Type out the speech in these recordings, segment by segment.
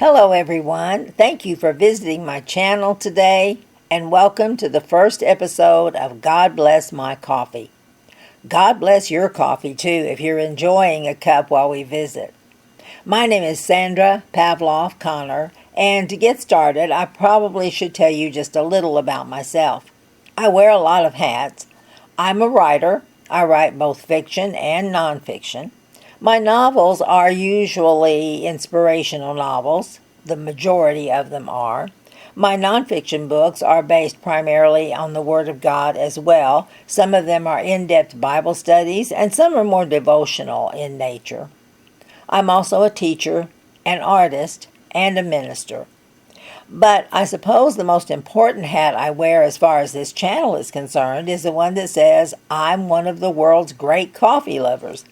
Hello everyone, thank you for visiting my channel today and welcome to the first episode of God Bless My Coffee. God bless your coffee too if you're enjoying a cup while we visit. My name is Sandra Conner, and to get started I probably should tell you just a little about myself. I wear a lot of hats. I'm a writer. I write both fiction and nonfiction. My novels are usually inspirational novels. The majority of them are. My nonfiction books are based primarily on the Word of God as well. Some of them are in-depth Bible studies, and some are more devotional in nature. I'm also a teacher, an artist, and a minister. But I suppose the most important hat I wear as far as this channel is concerned is the one that says, I'm one of the world's great coffee lovers.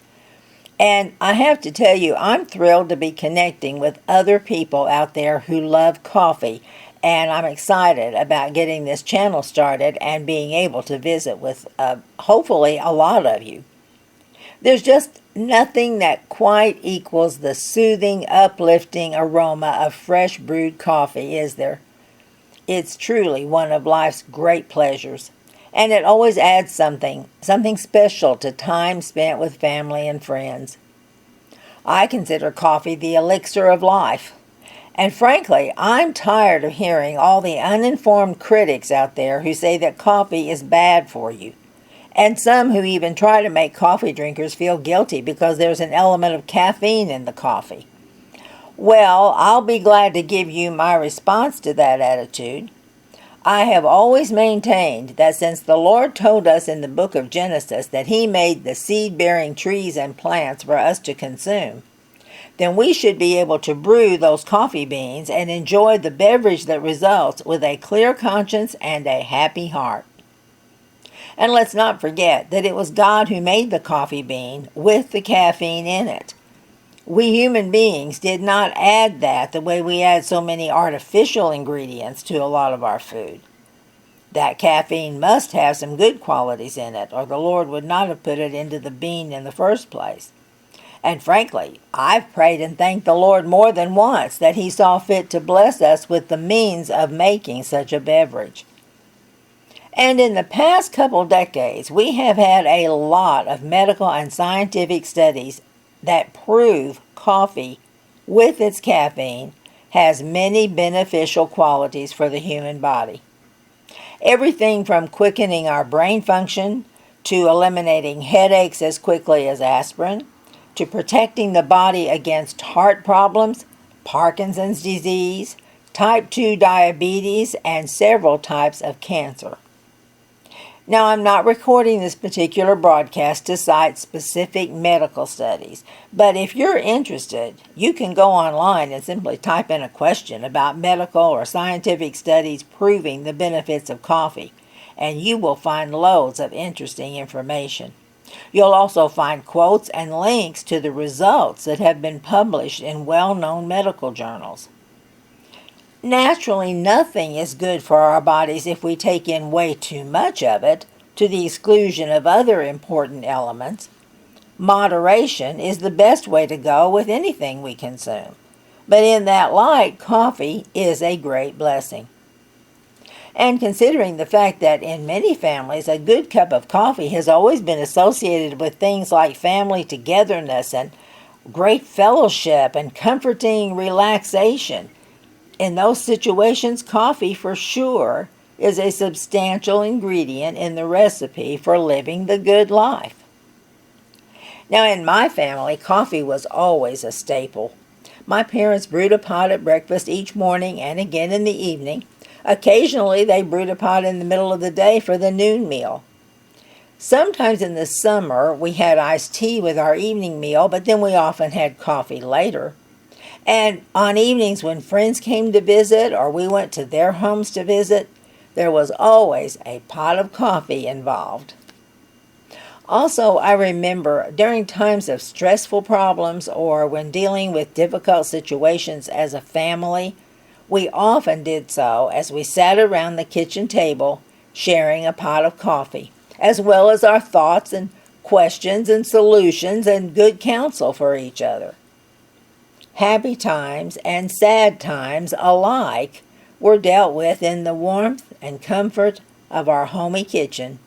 And I have to tell you, I'm thrilled to be connecting with other people out there who love coffee, and I'm excited about getting this channel started and being able to visit with hopefully a lot of you. There's just nothing that quite equals the soothing, uplifting aroma of fresh brewed coffee, is there? It's truly one of life's great pleasures. And it always adds something special to time spent with family and friends. I consider coffee the elixir of life. And frankly, I'm tired of hearing all the uninformed critics out there who say that coffee is bad for you. And some who even try to make coffee drinkers feel guilty because there's an element of caffeine in the coffee. Well, I'll be glad to give you my response to that attitude. I have always maintained that since the Lord told us in the book of Genesis that He made the seed-bearing trees and plants for us to consume, then we should be able to brew those coffee beans and enjoy the beverage that results with a clear conscience and a happy heart. And let's not forget that it was God who made the coffee bean with the caffeine in it. We human beings did not add that the way we add so many artificial ingredients to a lot of our food. That caffeine must have some good qualities in it, or the Lord would not have put it into the bean in the first place. And frankly, I've prayed and thanked the Lord more than once that He saw fit to bless us with the means of making such a beverage. And in the past couple decades, we have had a lot of medical and scientific studies that prove coffee, with its caffeine, has many beneficial qualities for the human body. Everything from quickening our brain function, to eliminating headaches as quickly as aspirin, to protecting the body against heart problems, Parkinson's disease, type 2 diabetes, and several types of cancer. Now, I'm not recording this particular broadcast to cite specific medical studies, but if you're interested, you can go online and simply type in a question about medical or scientific studies proving the benefits of coffee, and you will find loads of interesting information. You'll also find quotes and links to the results that have been published in well-known medical journals. Naturally, nothing is good for our bodies if we take in way too much of it, to the exclusion of other important elements. Moderation is the best way to go with anything we consume. But in that light, coffee is a great blessing. And considering the fact that in many families a good cup of coffee has always been associated with things like family togetherness and great fellowship and comforting relaxation, in those situations, coffee for sure is a substantial ingredient in the recipe for living the good life. Now, in my family, coffee was always a staple. My parents brewed a pot at breakfast each morning and again in the evening. Occasionally, they brewed a pot in the middle of the day for the noon meal. Sometimes in the summer, we had iced tea with our evening meal, but then we often had coffee later. And on evenings when friends came to visit or we went to their homes to visit, there was always a pot of coffee involved. Also, I remember during times of stressful problems or when dealing with difficult situations as a family, we often did so as we sat around the kitchen table sharing a pot of coffee, as well as our thoughts and questions and solutions and good counsel for each other. Happy times and sad times alike were dealt with in the warmth and comfort of our homey kitchen,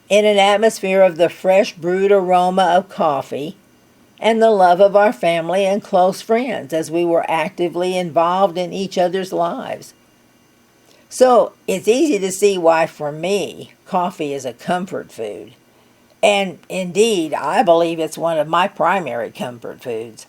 in an atmosphere of the fresh brewed aroma of coffee, and the love of our family and close friends as we were actively involved in each other's lives. So it's easy to see why, for me, coffee is a comfort food. And indeed, I believe it's one of my primary comfort foods.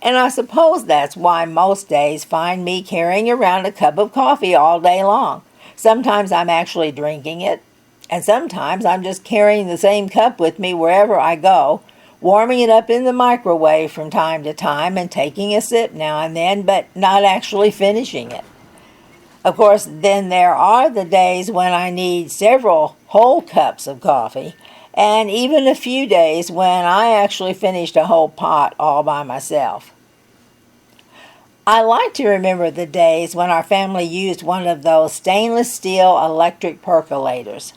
And I suppose that's why most days find me carrying around a cup of coffee all day long. Sometimes I'm actually drinking it, and sometimes I'm just carrying the same cup with me wherever I go, warming it up in the microwave from time to time and taking a sip now and then, but not actually finishing it. Of course, then there are the days when I need several whole cups of coffee, and even a few days when I actually finished a whole pot all by myself. I like to remember the days when our family used one of those stainless steel electric percolators.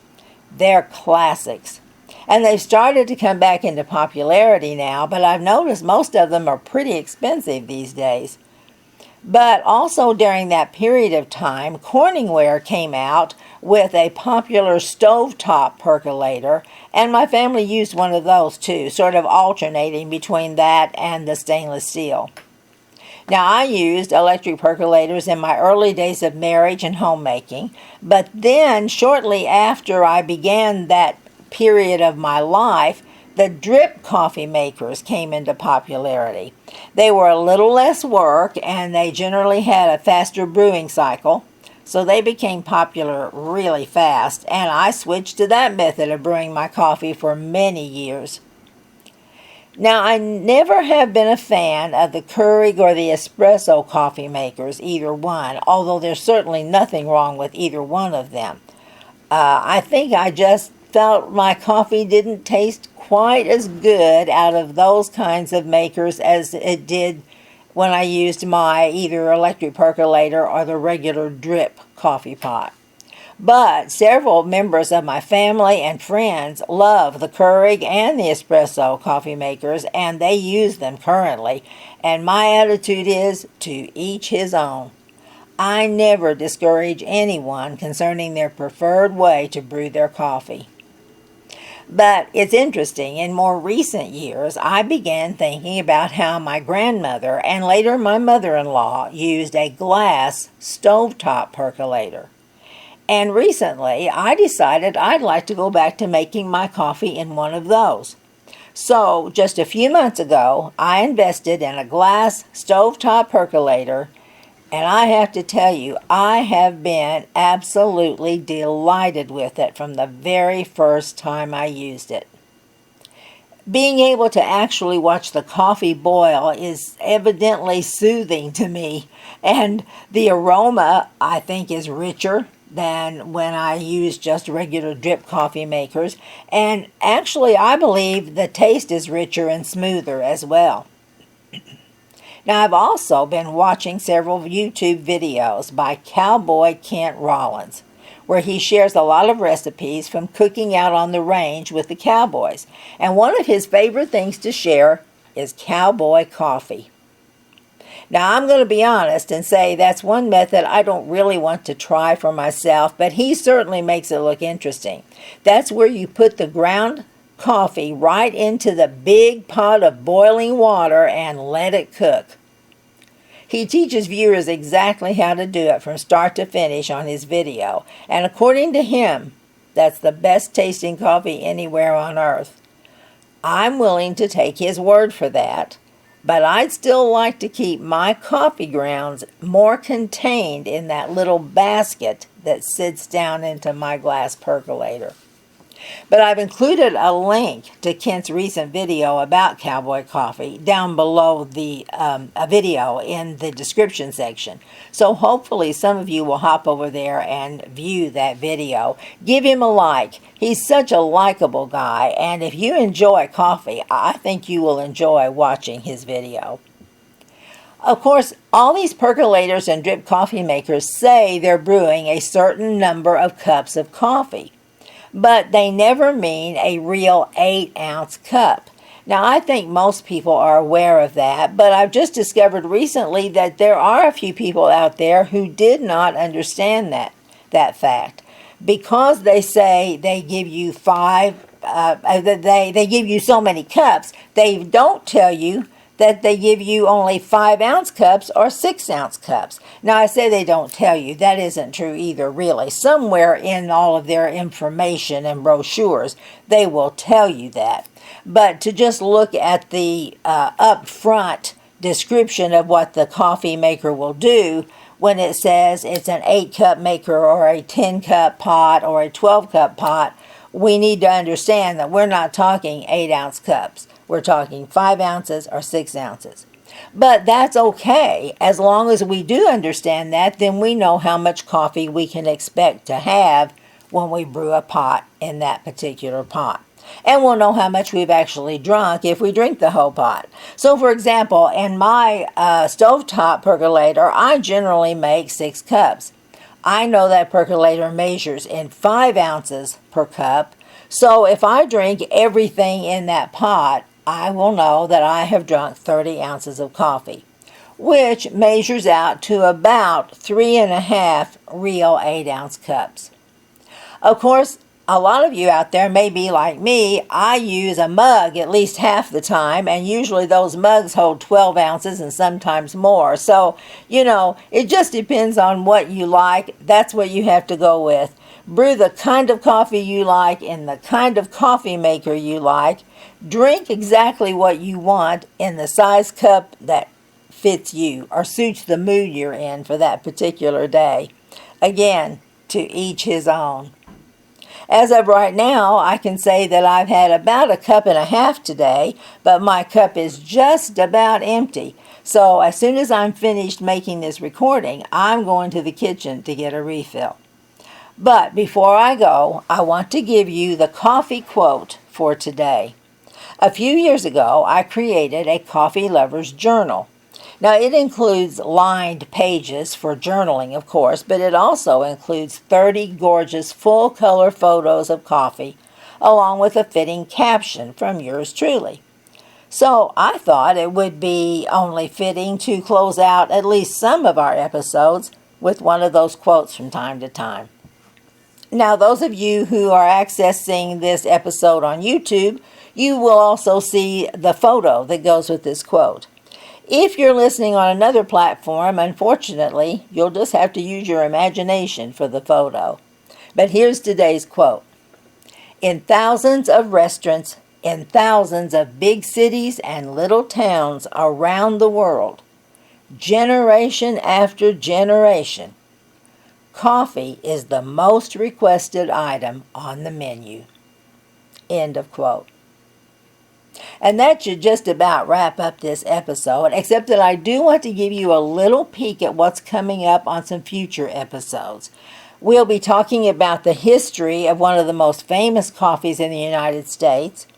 They're classics. And they've started to come back into popularity now, but I've noticed most of them are pretty expensive these days. But also during that period of time, Corningware came out with a popular stovetop percolator, and my family used one of those too, sort of alternating between that and the stainless steel. Now, I used electric percolators in my early days of marriage and homemaking, but then shortly after I began that period of my life, the drip coffee makers came into popularity. They were a little less work, and they generally had a faster brewing cycle, so they became popular really fast, and I switched to that method of brewing my coffee for many years. Now, I never have been a fan of the Keurig or the espresso coffee makers, either one, although there's certainly nothing wrong with either one of them. I think I just felt my coffee didn't taste quite as good out of those kinds of makers as it did when I used my either electric percolator or the regular drip coffee pot. But several members of my family and friends love the Keurig and the espresso coffee makers, and they use them currently. And my attitude is to each his own. I never discourage anyone concerning their preferred way to brew their coffee. But it's interesting, in more recent years, I began thinking about how my grandmother and later my mother-in-law used a glass stovetop percolator. And recently, I decided I'd like to go back to making my coffee in one of those. So, just a few months ago, I invested in a glass stovetop percolator, and I have to tell you, I have been absolutely delighted with it from the very first time I used it. Being able to actually watch the coffee boil is evidently soothing to me, and the aroma, I think, is richer than when I use just regular drip coffee makers, and actually I believe the taste is richer and smoother as well. Now, I've also been watching several YouTube videos by Cowboy Kent Rollins, where he shares a lot of recipes from cooking out on the range with the cowboys, and one of his favorite things to share is cowboy coffee. Now, I'm going to be honest and say that's one method I don't really want to try for myself, but he certainly makes it look interesting. That's where you put the ground coffee right into the big pot of boiling water and let it cook. He teaches viewers exactly how to do it from start to finish on his video, and according to him, that's the best tasting coffee anywhere on earth. I'm willing to take his word for that, but I'd still like to keep my coffee grounds more contained in that little basket that sits down into my glass percolator. But I've included a link to Kent's recent video about cowboy coffee down below the video in the description section. So hopefully some of you will hop over there and view that video. Give him a like. He's such a likable guy, and if you enjoy coffee, I think you will enjoy watching his video. Of course, all these percolators and drip coffee makers say they're brewing a certain number of cups of coffee, but they never mean a real 8-ounce cup. Now, I think most people are aware of that, but I've just discovered recently that there are a few people out there who did not understand that fact. Because they say they give you they give you so many cups, they don't tell you that they give you only 5-ounce cups or 6-ounce cups. Now, I say they don't tell you. That isn't true either, really. Somewhere in all of their information and brochures, they will tell you that. But to just look at the upfront description of what the coffee maker will do, when it says it's an 8-cup maker or a 10-cup pot or a 12-cup pot, we need to understand that we're not talking 8-ounce cups. We're talking 5 ounces or 6 ounces. But that's okay. As long as we do understand that, then we know how much coffee we can expect to have when we brew a pot in that particular pot. And we'll know how much we've actually drunk if we drink the whole pot. So, for example, in my stovetop percolator, I generally make 6 cups. I know that percolator measures in 5 ounces per cup. So if I drink everything in that pot, I will know that I have drunk 30 ounces of coffee, which measures out to about 3.5 real 8-ounce cups. Of course, a lot of you out there may be like me. I use a mug at least half the time, and usually those mugs hold 12 ounces and sometimes more. So, it just depends on what you like. That's what you have to go with. Brew the kind of coffee you like in the kind of coffee maker you like. Drink exactly what you want in the size cup that fits you or suits the mood you're in for that particular day. Again, to each his own. As of right now, I can say that I've had about 1.5 cups today, but my cup is just about empty. So as soon as I'm finished making this recording, I'm going to the kitchen to get a refill. But before I go, I want to give you the coffee quote for today. A few years ago, I created a coffee lover's journal. Now, it includes lined pages for journaling, of course, but it also includes 30 gorgeous full-color photos of coffee, along with a fitting caption from yours truly. So I thought it would be only fitting to close out at least some of our episodes with one of those quotes from time to time. Now, those of you who are accessing this episode on YouTube, you will also see the photo that goes with this quote. If you're listening on another platform, unfortunately, you'll just have to use your imagination for the photo. But here's today's quote. In thousands of restaurants, in thousands of big cities and little towns around the world, generation after generation, coffee is the most requested item on the menu. End of quote. And that should just about wrap up this episode, except that I do want to give you a little peek at what's coming up on some future episodes. We'll be talking about the history of one of the most famous coffees in the United States,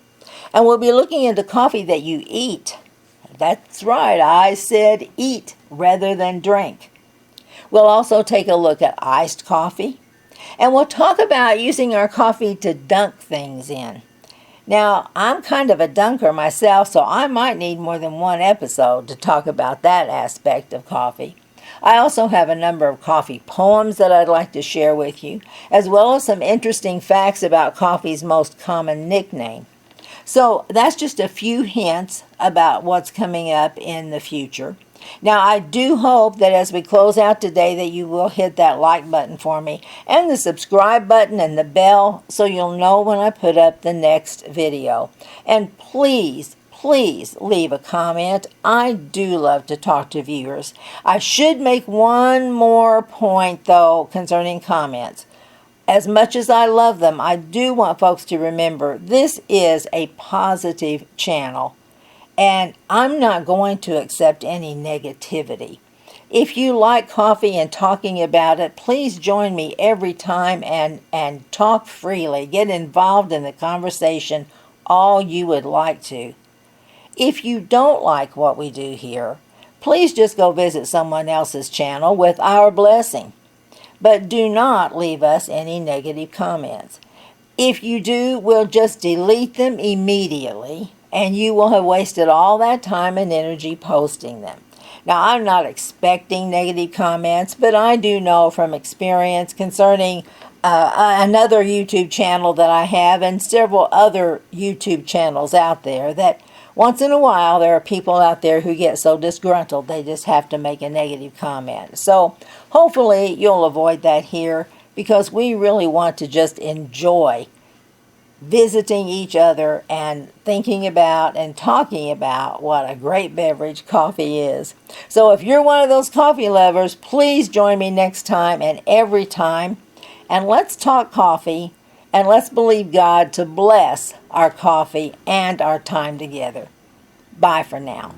and we'll be looking into coffee that you eat. That's right, I said eat rather than drink. We'll also take a look at iced coffee, and we'll talk about using our coffee to dunk things in. Now, I'm kind of a dunker myself, so I might need more than one episode to talk about that aspect of coffee. I also have a number of coffee poems that I'd like to share with you, as well as some interesting facts about coffee's most common nickname. So that's just a few hints about what's coming up in the future. Now, I do hope that as we close out today that you will hit that like button for me and the subscribe button and the bell so you'll know when I put up the next video. And please leave a comment. I do love to talk to viewers. I should make one more point, though, concerning comments. As much as I love them, I do want folks to remember this is a positive channel. And I'm not going to accept any negativity. If you like coffee and talking about it, please join me every time and talk freely. Get involved in the conversation all you would like to. If you don't like what we do here, please just go visit someone else's channel with our blessing. But do not leave us any negative comments. If you do, we'll just delete them immediately and you will have wasted all that time and energy posting them. Now, I'm not expecting negative comments, but I do know from experience concerning another YouTube channel that I have and several other YouTube channels out there that once in a while there are people out there who get so disgruntled they just have to make a negative comment. So hopefully you'll avoid that here, because we really want to just enjoy visiting each other and thinking about and talking about what a great beverage coffee is. So if you're one of those coffee lovers, please join me next time and every time, and let's talk coffee, and let's believe God to bless our coffee and our time together. Bye for now.